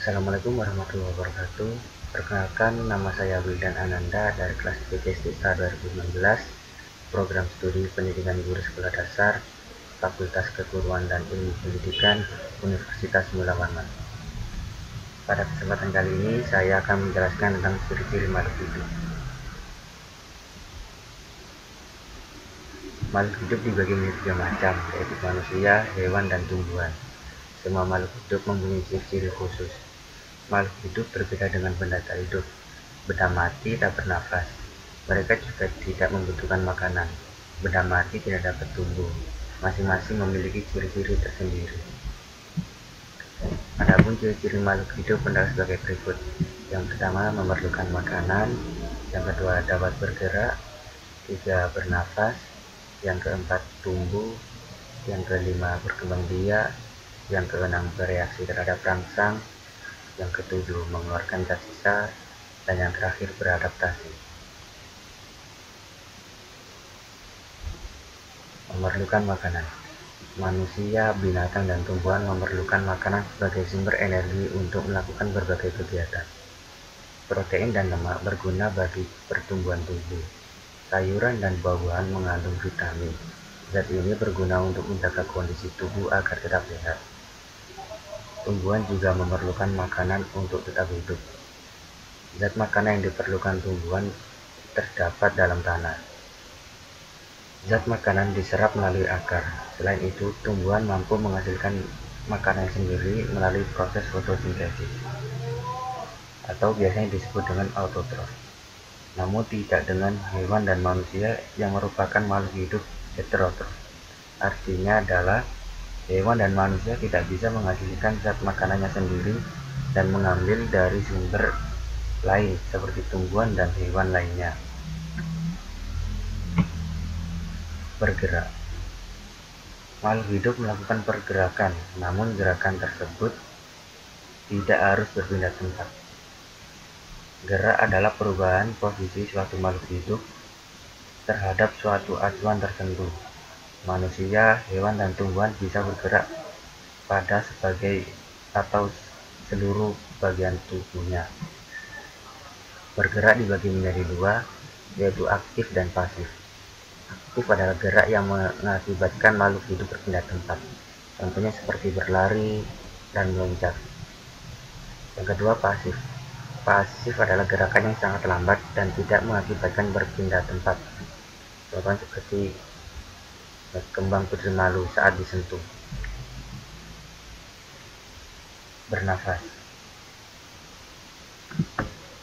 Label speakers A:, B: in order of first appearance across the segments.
A: Assalamualaikum warahmatullahi wabarakatuh. Perkenalkan, nama saya Wildan Ananda dari kelas PKSDK 2019, Program Studi Pendidikan Guru Sekolah Dasar, Fakultas Keguruan dan Ilmu Pendidikan, Universitas Mula Warman. Pada kesempatan kali ini, saya akan menjelaskan tentang ciri-ciri makhluk hidup. Makhluk hidup dibagi menjadi 3 macam, yaitu manusia, hewan, dan tumbuhan. Semua makhluk hidup mempunyai ciri-ciri khusus. Makhluk hidup berbeda dengan benda tak hidup. Benda mati tak bernafas. Mereka juga tidak membutuhkan makanan. Benda mati tidak dapat tumbuh. Masing-masing memiliki ciri-ciri tersendiri. Adapun ciri-ciri makhluk hidup adalah sebagai berikut. Yang pertama, memerlukan makanan. Yang kedua, dapat bergerak. Tiga, bernafas. Yang keempat, tumbuh. Yang kelima, berkembang biak. Yang keenam, bereaksi terhadap rangsang. Yang ketujuh, mengeluarkan zat sisa. Dan yang terakhir, beradaptasi. Memerlukan makanan. Manusia, binatang, dan tumbuhan memerlukan makanan sebagai sumber energi untuk melakukan berbagai kegiatan. Protein dan lemak berguna bagi pertumbuhan tubuh. Sayuran dan buah-buahan mengandung vitamin. Zat ini berguna untuk menjaga kondisi tubuh agar tetap sehat. Tumbuhan juga memerlukan makanan untuk tetap hidup. Zat makanan yang diperlukan tumbuhan terdapat dalam tanah. Zat makanan diserap melalui akar. Selain itu, tumbuhan mampu menghasilkan makanan sendiri melalui proses fotosintesis, atau biasanya disebut dengan autotrof. Namun tidak dengan hewan dan manusia yang merupakan makhluk hidup heterotrof. Artinya adalah hewan dan manusia tidak bisa menghasilkan zat makanannya sendiri dan mengambil dari sumber lain seperti tumbuhan dan hewan lainnya. Bergerak. Makhluk hidup melakukan pergerakan, namun gerakan tersebut tidak harus berpindah tempat. Gerak adalah perubahan posisi suatu makhluk hidup terhadap suatu acuan tertentu. Manusia, hewan, dan tumbuhan bisa bergerak pada sebagai atau seluruh bagian tubuhnya. Bergerak dibagi menjadi dua, yaitu aktif dan pasif. Aktif adalah gerak yang mengakibatkan makhluk hidup berpindah tempat, contohnya seperti berlari dan meloncat. Yang kedua, pasif. Pasif adalah gerakan yang sangat lambat dan tidak mengakibatkan berpindah tempat, contohnya seperti kembang putri malu saat disentuh. Bernafas.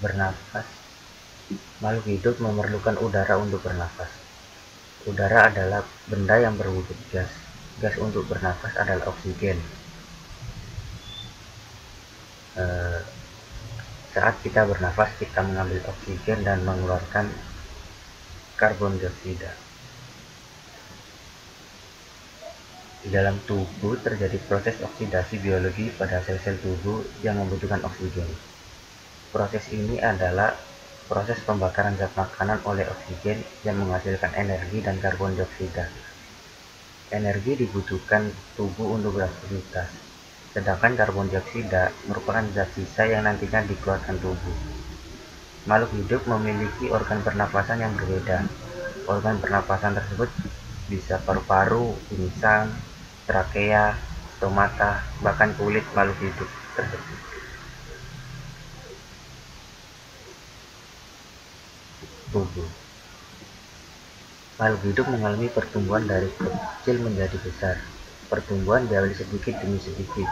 A: Bernafas. Makhluk hidup memerlukan udara untuk bernafas. Udara adalah benda yang berwujud gas. Gas untuk bernafas adalah oksigen. Saat kita bernafas, kita mengambil oksigen dan mengeluarkan karbon dioksida. Di dalam tubuh terjadi proses oksidasi biologi pada sel-sel tubuh yang membutuhkan oksigen. Proses ini adalah proses pembakaran zat makanan oleh oksigen yang menghasilkan energi dan karbon dioksida. Energi dibutuhkan tubuh untuk beraktivitas, sedangkan karbon dioksida merupakan zat sisa yang nantinya dikeluarkan tubuh. Makhluk hidup memiliki organ pernapasan yang berbeda. Organ pernapasan tersebut bisa paru-paru, insang, trakea, stomata, bahkan kulit makhluk hidup tersebut. Tubuh. Makhluk hidup mengalami pertumbuhan dari kecil menjadi besar. Pertumbuhan diawali sedikit demi sedikit.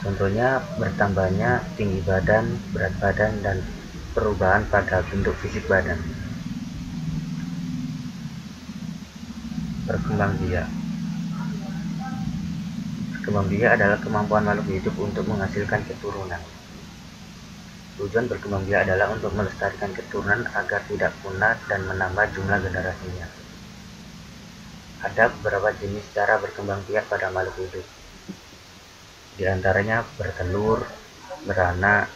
A: Contohnya bertambahnya tinggi badan, berat badan, dan perubahan pada bentuk fisik badan. Berkembang biak. Berkembang biak adalah kemampuan makhluk hidup untuk menghasilkan keturunan. Tujuan berkembang biak adalah untuk melestarikan keturunan agar tidak punah dan menambah jumlah generasinya. Ada beberapa jenis cara berkembang biak pada makhluk hidup. Di antaranya bertelur, beranak,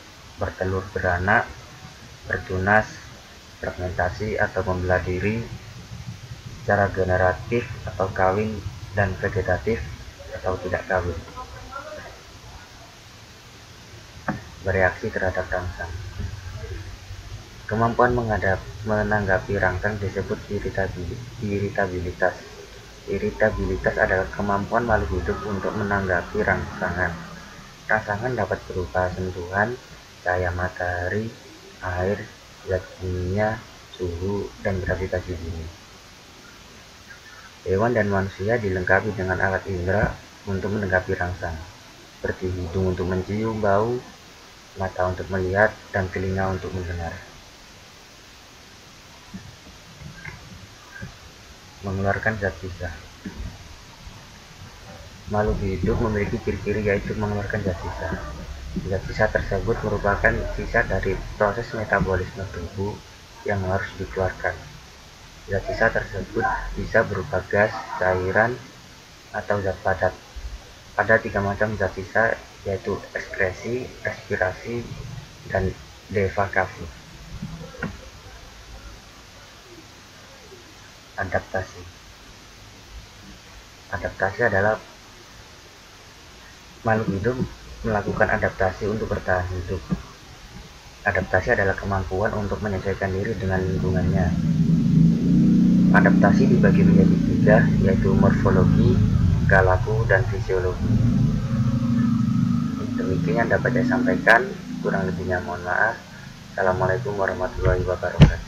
A: bertunas, fragmentasi atau membelah diri, secara generatif atau kawin, dan vegetatif, atau tidak kawin. Bereaksi terhadap rangsang. Kemampuan menanggapi rangsang disebut iritabilitas. Iritabilitas adalah kemampuan makhluk hidup untuk menanggapi rangsangan. Rangsangan dapat berupa sentuhan, cahaya matahari, air, zat kimia, suhu, dan gravitasi bumi. Hewan dan manusia dilengkapi dengan alat indera untuk menanggapi rangsang, seperti hidung untuk mencium bau, mata untuk melihat, dan telinga untuk mendengar. Mengeluarkan zat sisa. Makhluk hidup memiliki ciri-ciri yaitu mengeluarkan zat sisa. Zat sisa tersebut merupakan sisa dari proses metabolisme tubuh yang harus dikeluarkan. Zat sisa tersebut bisa berupa gas, cairan, atau zat padat. Ada 3 macam zat sisa, yaitu ekskresi, respirasi, dan defekasi. Adaptasi. Adaptasi adalah makhluk hidup melakukan adaptasi untuk bertahan hidup. Adaptasi adalah kemampuan untuk menyesuaikan diri dengan lingkungannya. Adaptasi dibagi menjadi 3, yaitu morfologi, tingkah laku, dan fisiologi. Demikian yang dapat saya sampaikan, kurang lebihnya mohon maaf. Assalamualaikum warahmatullahi wabarakatuh.